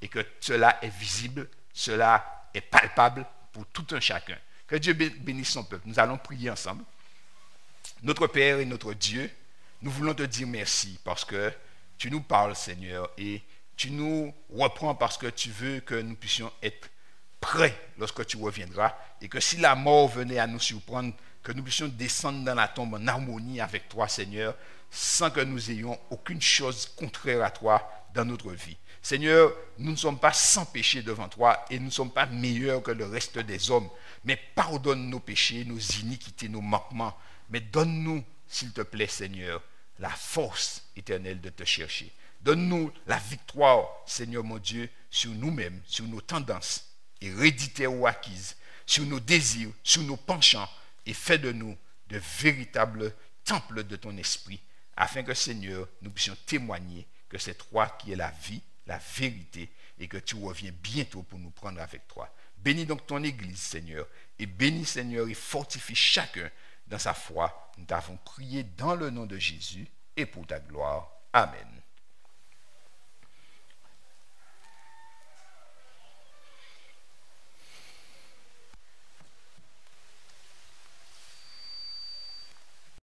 et que cela est visible, cela est palpable pour tout un chacun. Que Dieu bénisse son peuple. Nous allons prier ensemble. Notre Père et notre Dieu, nous voulons te dire merci parce que tu nous parles, Seigneur, et tu nous reprends parce que tu veux que nous puissions être prêts lorsque tu reviendras et que si la mort venait à nous surprendre, que nous puissions descendre dans la tombe en harmonie avec toi, Seigneur, sans que nous ayons aucune chose contraire à toi dans notre vie. Seigneur, nous ne sommes pas sans péché devant toi et nous ne sommes pas meilleurs que le reste des hommes, mais pardonne nos péchés, nos iniquités, nos manquements, mais donne-nous, s'il te plaît, Seigneur, la force éternelle de te chercher. Donne-nous la victoire, Seigneur mon Dieu, sur nous-mêmes, sur nos tendances héréditaires ou acquises, sur nos désirs, sur nos penchants, et fais de nous de véritables temples de ton esprit, afin que, Seigneur, nous puissions témoigner que c'est toi qui es la vie, la vérité, et que tu reviens bientôt pour nous prendre avec toi. Bénis donc ton Église, Seigneur, et bénis, Seigneur, et fortifie chacun dans sa foi. Nous t'avons prié dans le nom de Jésus et pour ta gloire. Amen.